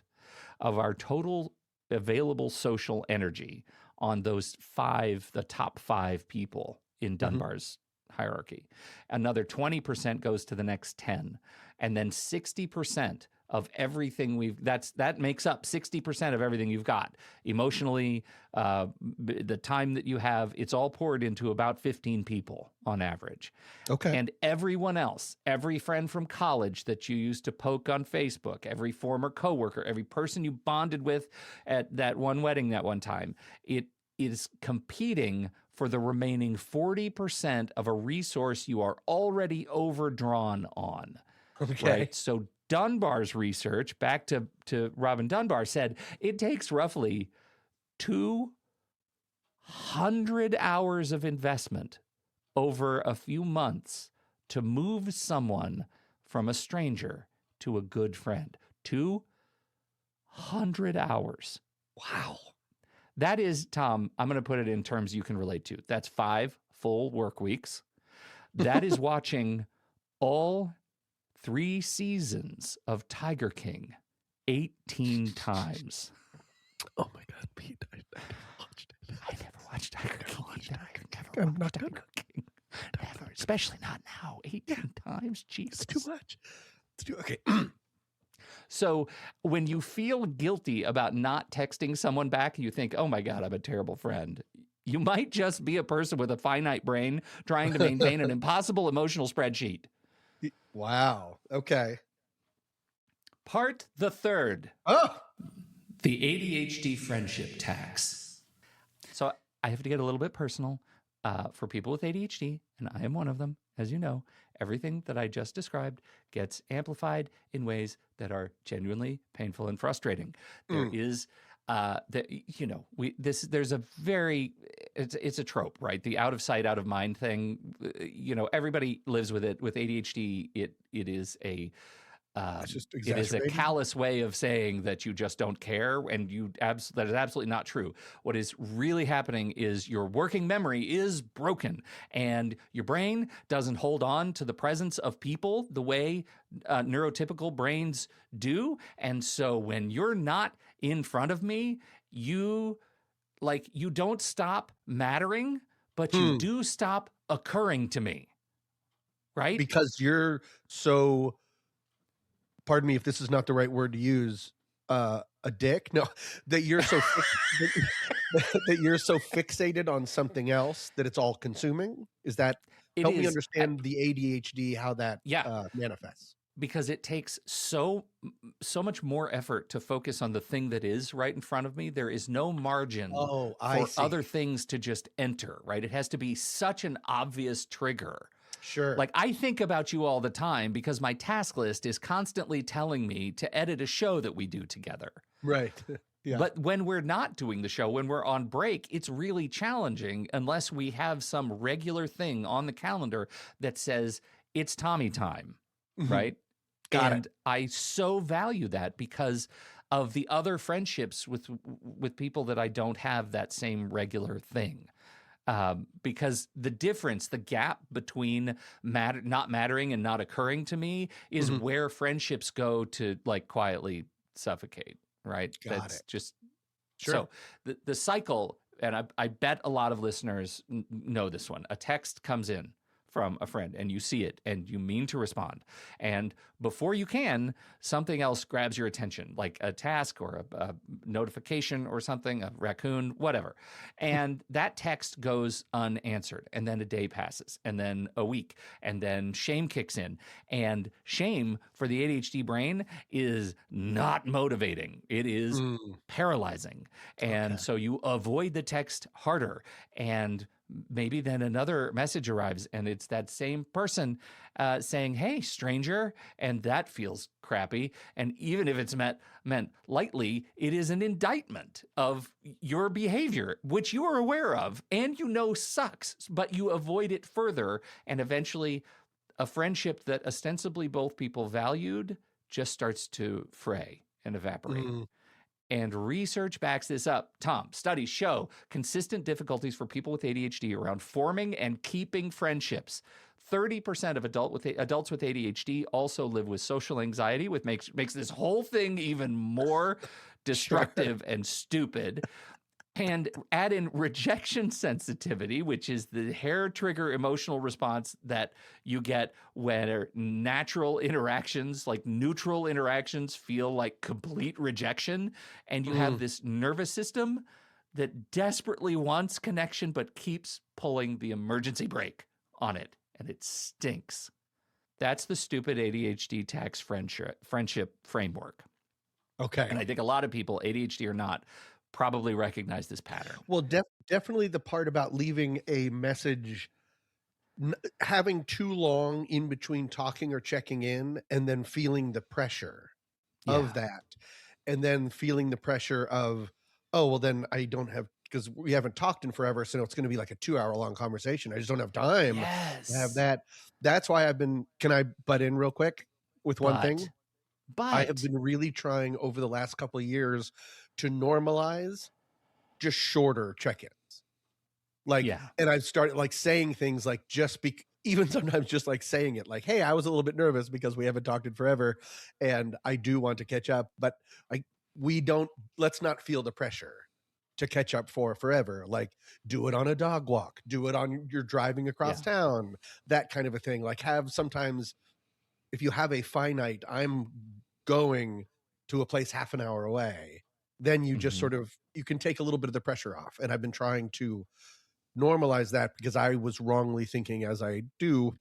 of our total available social energy on the top 5 people in mhm. Dunbar's hierarchy. Another 20% goes to the next 10, and then 60% of everything that makes up 60% of everything you've got emotionally, the time that you have, it's all poured into about 15 people on average. Okay. And everyone else, every friend from college that you used to poke on Facebook, every former coworker, every person you bonded with at that one wedding that one time, it is competing for the remaining 40% of a resource you are already overdrawn on, Okay. right? So Dunbar's research, back to Robin Dunbar, said it takes roughly 200 hours of investment over a few months to move someone from a stranger to a good friend. 200 hours. Wow. That is, Tom, I'm going to put it in terms you can relate to. That's 5 full work weeks. That is watching all 3 seasons of Tiger King 18 times. Oh my God, Pete! I never watched it. I never watched Tiger King either. I've never I'm watched not Tiger gonna. King. Never, especially not now. 18 times, It's too Jesus. much. It's too okay. So when you feel guilty about not texting someone back, you think, oh my God, I'm a terrible friend. You might just be a person with a finite brain trying to maintain an impossible emotional spreadsheet. Wow. Okay. Part the third. Oh. The ADHD friendship tax. So I have to get a little bit personal for people with ADHD, and I am one of them, as you know. Everything that I just described gets amplified in ways that are genuinely painful and frustrating. There is there's a very it's a trope, right? The out of sight, out of mind thing. Everybody lives with it. With ADHD, it is a It's just it is a exacerbated. callous way of saying that you just don't care, and that is absolutely not true. What is really happening is your working memory is broken, and your brain doesn't hold on to the presence of people the way neurotypical brains do. And so when you're not in front of me, you don't stop mattering, but you Hmm. do stop occurring to me, right? Because you're so. Pardon me if this is not the right word to use. A dick? No, that you're so that you're so fixated on something else that it's all consuming. Is that It help me is. understand the ADHD how that Yeah. manifests? Because it takes so much more effort to focus on the thing that is right in front of me. There is no margin Oh, I for see. other things to just enter, right? It has to be such an obvious trigger. Sure. Like, I think about you all the time because my task list is constantly telling me to edit a show that we do together. Right. Yeah. But when we're not doing the show, when we're on break, it's really challenging unless we have some regular thing on the calendar that says it's Tommy time, Mhm. right? Got it. And I so value that because of the other friendships with people that I don't have that same regular thing. Because the difference, the gap between not mattering and not occurring to me is Mhm. where friendships go to quietly suffocate. right? Got That's it. just Sure. so the cycle, and I bet a lot of listeners know this one. A text comes in from a friend and you see it and you mean to respond. And before you can, something else grabs your attention, like a task or a notification or something, a raccoon, whatever. And that text goes unanswered. And then a day passes, and then a week, and then shame kicks in. And shame for the ADHD brain is not motivating, it is Mm, paralyzing. And okay. so you avoid the text harder. And maybe then another message arrives and it's that same person saying, "Hey, stranger," and that feels crappy. And even if it's meant lightly, it is an indictment of your behavior, which you are aware of and you know sucks, but you avoid it further. And eventually, a friendship that ostensibly both people valued just starts to fray and evaporate. Mm, And research backs this up. Tom, studies show consistent difficulties for people with ADHD around forming and keeping friendships. 30% of adults with ADHD also live with social anxiety, which makes this whole thing even more destructive and stupid. And add in rejection sensitivity, which is the hair trigger emotional response that you get when natural interactions, like neutral interactions, feel like complete rejection. And you have mm. this nervous system that desperately wants connection, but keeps pulling the emergency brake on it. And it stinks. That's the stupid ADHD tax friendship framework. Okay. And I think a lot of people, ADHD or not, probably recognize this pattern. Well, definitely the part about leaving a message, having too long in between talking or checking in, and then feeling the pressure Yeah. of that, and then feeling the pressure of, oh, well, then I don't have, because we haven't talked in forever, so it's going to be like a 2 hour long conversation. I just don't have time to have Yes. that. That's why can I butt in real quick with one thing? I have But been really trying over the last couple of years to normalize just shorter check-ins. Like, yeah. and I've started like saying things like even sometimes just like saying it like, "Hey, I was a little bit nervous because we haven't talked in forever and I do want to catch up, but we don't let's not feel the pressure to catch up for forever. Like, do it on a dog walk, do it on you're driving across Yeah. town, that kind of a thing. Like have sometimes if you have a finite, I'm going to a place half an hour away, then you just Mhm. sort of you can take a little bit of the pressure off. And I've been trying to normalize that because I was wrongly thinking, as I do,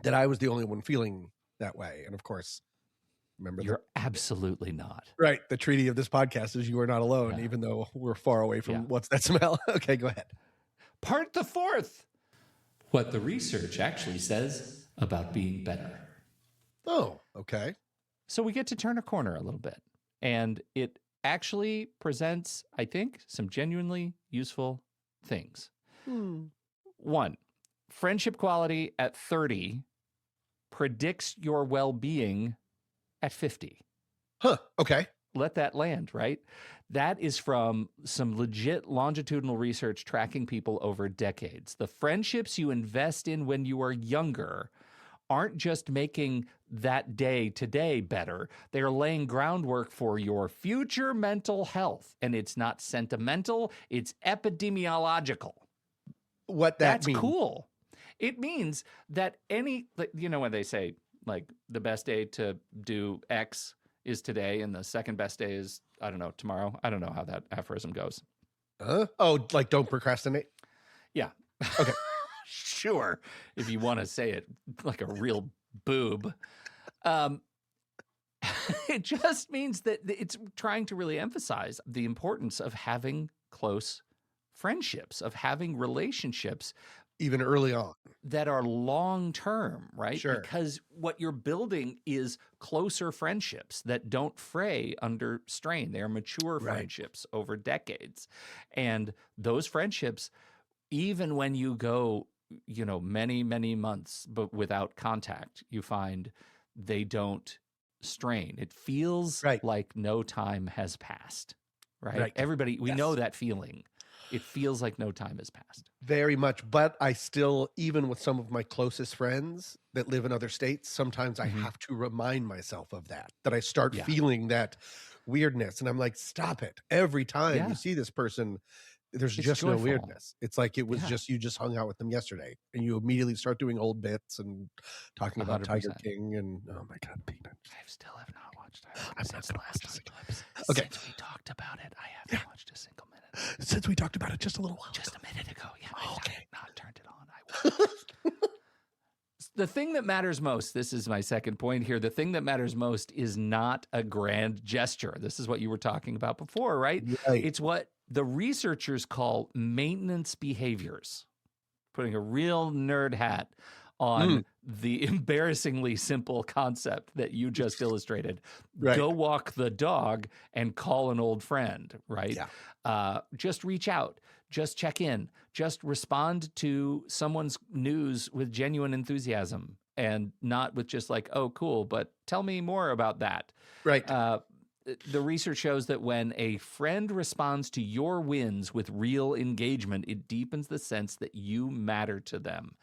that I was the only one feeling that way. And of course, remember You're absolutely not. right, the treaty of this podcast is you are not alone, Yeah. even though we're far away Yeah. from what's that smell. Okay, go ahead. Part the fourth. What the research actually says about being better. Oh, okay. So we get to turn a corner a little bit. And it actually presents, I think, some genuinely useful things. One, friendship quality at 30 predicts your well-being at 50. Huh. Okay. Let that land, right? That is from some legit longitudinal research tracking people over decades. The friendships you invest in when you are younger aren't just making that day today better. They are laying groundwork for your future mental health. And it's not sentimental, it's epidemiological. What that That's means. cool. It means that when they say, like, the best day to do X is today and the second best day is, I don't know, tomorrow. I don't know how that aphorism goes. Oh, like don't procrastinate. Yeah. Okay. Sure. If you want to say it like a real boob. It just means that it's trying to really emphasize the importance of having close friendships, of having relationships Even early on. that are long term, right? Sure. Because what you're building is closer friendships that don't fray under strain. They are mature Right. friendships over decades. And those friendships, even when you go, many, many months but without contact, you find they don't strain. It feels Right. like no time has passed, right? Right. Everybody, we Yes. know that feeling. It feels like no time has passed. Very much, but I still, even with some of my closest friends that live in other states, sometimes I Mhm. have to remind myself of that I start Yeah. feeling that weirdness, and I'm like, "Stop it." Every time you Yeah. see this person, there's It's just no joyful. weirdness. It's like it was Yeah. just you just hung out with them yesterday, and you immediately start doing old bits and talking about Tiger 100%. King and, oh my god, Peanuts. I still have not watched Tiger King I'm not since gonna last watch a time. single episode. Okay. Since we talked about it, I haven't Yeah. watched a single minute. Since we talked about it just a little while Just ago. a minute ago. Yeah, I've Okay. not turned it on. I will. The thing that matters most, this is my second point here. The thing that matters most is not a grand gesture. This is what you were talking about before, right? Right. It's what the researchers call maintenance behaviors. Putting a real nerd hat on the embarrassingly simple concept that you just illustrated. Right. Go walk the dog and call an old friend, right? Yeah. Just reach out, just check in, just respond to someone's news with genuine enthusiasm and not with just like, oh, cool, but tell me more about that. Right. The research shows that when a friend responds to your wins with real engagement, it deepens the sense that you matter to them.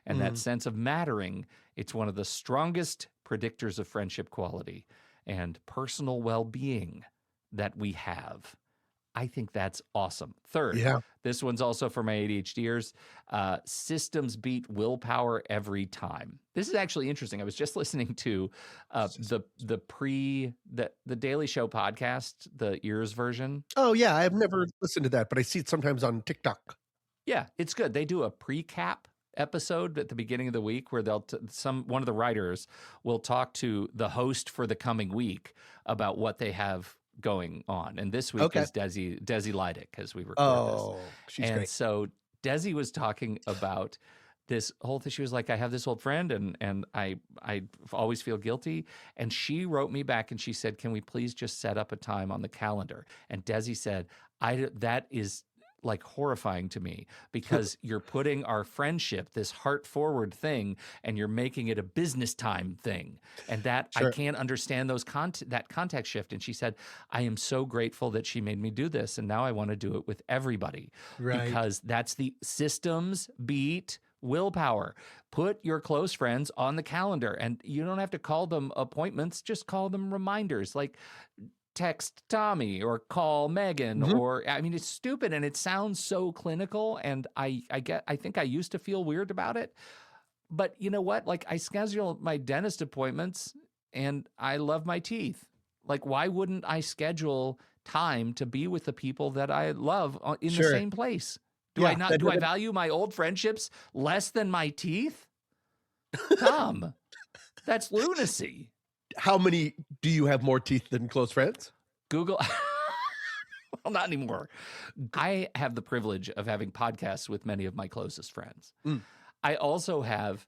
And that sense of mattering, it's one of the strongest predictors of friendship quality and personal well-being that we have. I think that's awesome. Third, Yeah. this one's also for my ADHDers. Systems beat willpower every time. This is actually interesting. I was just listening to the Daily Show podcast, the Ears version. Oh, yeah, I've never listened to that, but I see it sometimes on TikTok. Yeah, it's good. They do a pre-cap episode at the beginning of the week where they'll one of the writers will talk to the host for the coming week about what they have going on. And this week is Desi Leidick as we record this. Oh, she's And great. so Desi was talking about this whole thing. She was like, I have this old friend and I always feel guilty. And she wrote me back and she said, can we please just set up a time on the calendar? And Desi said, that is like horrifying to me because you're putting our friendship, this heart forward thing, and you're making it a business time thing. And that I can't understand that context shift. And she said, I am so grateful that she made me do this. And now I want to do it with everybody because that's the systems beat willpower. Put your close friends on the calendar and you don't have to call them appointments. Just call them reminders. Like, text Tommy or call Megan or I mean, it's stupid and it sounds so clinical. And I think I used to feel weird about it, but you know what? Like I schedule my dentist appointments and I love my teeth. Like, why wouldn't I schedule time to be with the people that I love in the same place? Do I value my old friendships less than my teeth? Tom, that's lunacy. How many do you have more teeth than close friends? Google. Well, not anymore. I have the privilege of having podcasts with many of my closest friends. I also have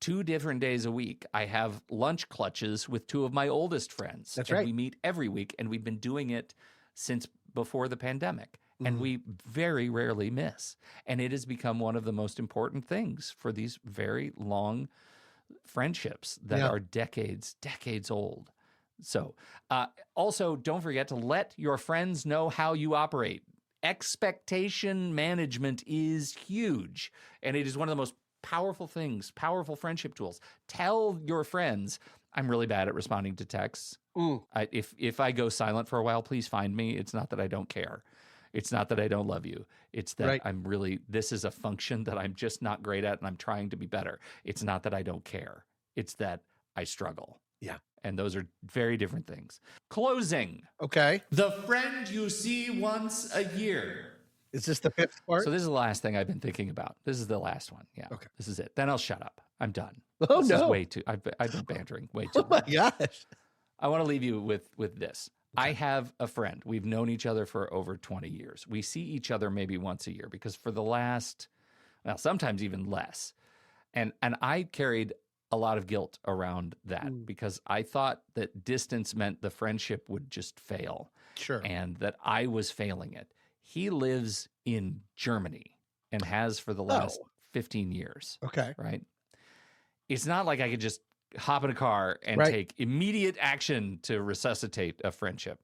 2 different days a week. I have lunch clutches with 2 of my oldest friends. That's and right. We meet every week, and we've been doing it since before the pandemic. And we very rarely miss. And it has become one of the most important things for these very long friendships that are decades old. So also don't forget to let your friends know how you operate. Expectation management is huge, and it is one of the most powerful things, powerful friendship tools. Tell your friends, I'm really bad at responding to texts. If I go silent for a while, please find me. It's not that I don't care. It's not that I don't love you. It's that this is a function that I'm just not great at and I'm trying to be better. It's not that I don't care. It's that I struggle. Yeah. And those are very different things. Closing. Okay. The friend you see once a year. Is this the 5th part? So this is the last thing I've been thinking about. This is the last one. Yeah. Okay. This is it. Then I'll shut up. I'm done. Oh, This no. is way too. I've been bantering way too Oh my long. gosh. I want to leave you with this. I have a friend. We've known each other for over 20 years. We see each other maybe once a year because for the last, well, sometimes even less. And I carried a lot of guilt around that because I thought that distance meant the friendship would just fail. Sure. And that I was failing it. He lives in Germany and has for the last 15 years. Okay. Right? It's not like I could just hop in a car and take immediate action to resuscitate a friendship.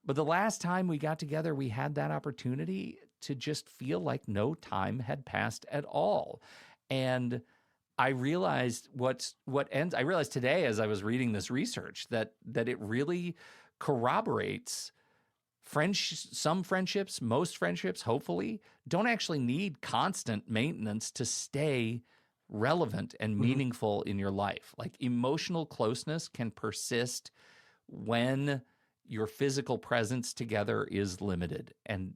But the last time we got together, we had that opportunity to just feel like no time had passed at all. And I realized I realized today as I was reading this research that it really corroborates some friendships, most friendships, hopefully, don't actually need constant maintenance to stay relevant and meaningful in your life. Like emotional closeness can persist when your physical presence together is limited. And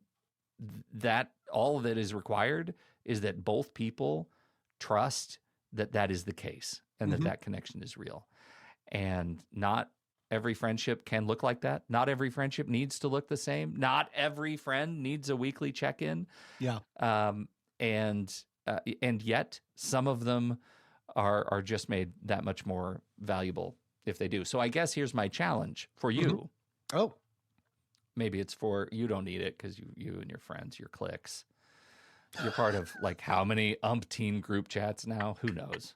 that all that is required is that both people trust that that is the case and that connection is real. And not every friendship can look like that. Not every friendship needs to look the same. Not every friend needs a weekly check-in. Yeah. And yet some of them are just made that much more valuable if they do. So I guess here's my challenge for you. Oh, maybe it's for you. Don't need it because you and your friends, your cliques. You're part of like how many umpteen group chats now? Who knows?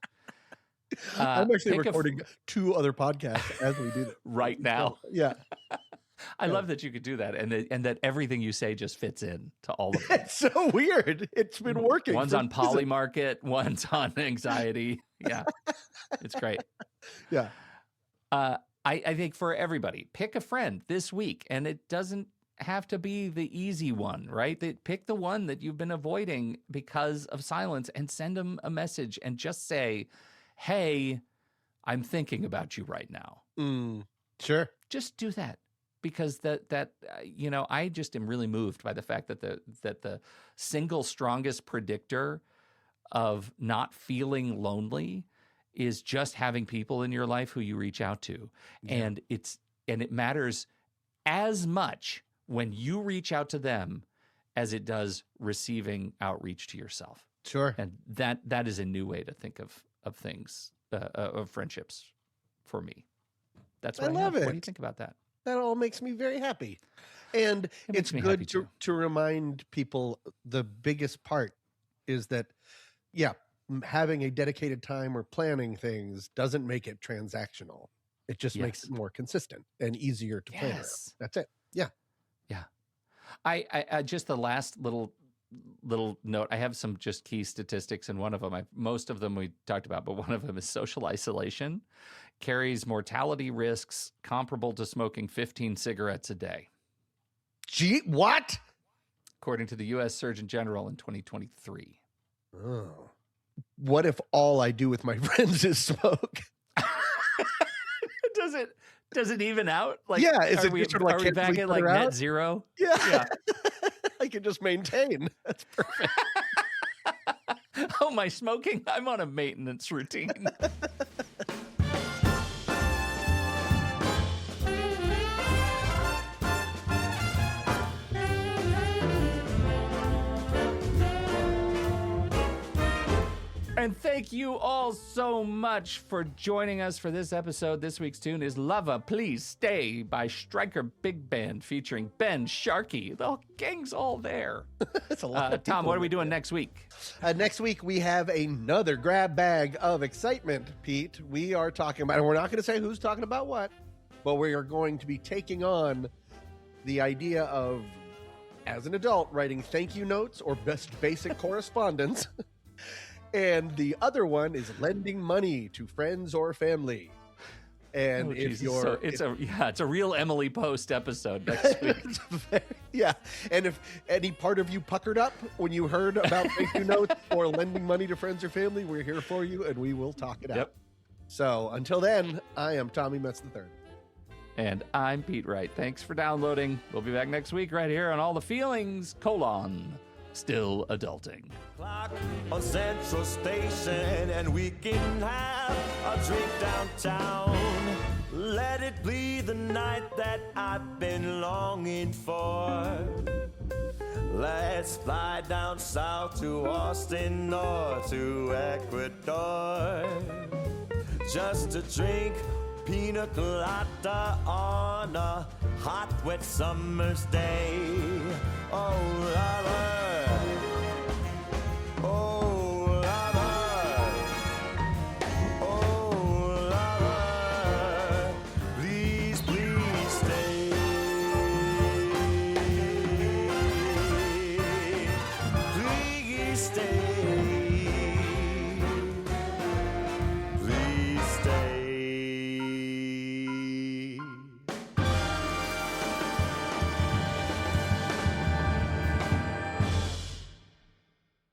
I'm actually recording 2 other podcasts as we do that right now. So, yeah. I love that you could do that, and that everything you say just fits in to all of them. It's so weird. It's been working. One's on Polymarket, one's on anxiety. Yeah, it's great. Yeah. I think for everybody, pick a friend this week, and it doesn't have to be the easy one, right? Pick the one that you've been avoiding because of silence and send them a message and just say, hey, I'm thinking about you right now. Sure. Just do that. Because I just am really moved by the fact that the single strongest predictor of not feeling lonely is just having people in your life who you reach out to. Yeah. And it matters as much when you reach out to them as it does receiving outreach to yourself. Sure. And that is a new way to think of things, of friendships for me. That's what I love. What do you think about that? That all makes me very happy. And it's good to remind people the biggest part is that, having a dedicated time or planning things doesn't make it transactional. It just makes it more consistent and easier to plan around. That's it. Yeah. Yeah. I just the last little note, I have some just key statistics, and one of them, most of them we talked about, but one of them is social isolation carries mortality risks comparable to smoking 15 cigarettes a day. Gee, what? According to the U.S. Surgeon General in 2023. Oh. What if all I do with my friends is smoke? Does it even out? Like, yeah, is it we back at like net zero? Yeah. I can just maintain. That's perfect. Oh, my smoking? I'm on a maintenance routine. And thank you all so much for joining us for this episode. This week's tune is Lover, Please Stay by Stryker Big Band featuring Ben Sharkey. The gang's all there. That's a lot of Tom, what are we doing next week? Next week, we have another grab bag of excitement, Pete. We are talking about, and we're not going to say who's talking about what, but we are going to be taking on the idea of, as an adult, writing thank you notes or best basic correspondence. And the other one is lending money to friends or family. And if you're, it's a real Emily Post episode next week. Yeah. And if any part of you puckered up when you heard about thank you notes or lending money to friends or family, we're here for you and we will talk it out. So until then, I am Tommy Metz III. And I'm Pete Wright. Thanks for downloading. We'll be back next week right here on All the Feelings, Still Adulting. Clock on Central Station, and we can have a drink downtown. Let it be the night that I've been longing for. Let's fly down south to Austin or to Ecuador, just to drink pina colada on a hot, wet summer's day. Oh, lover,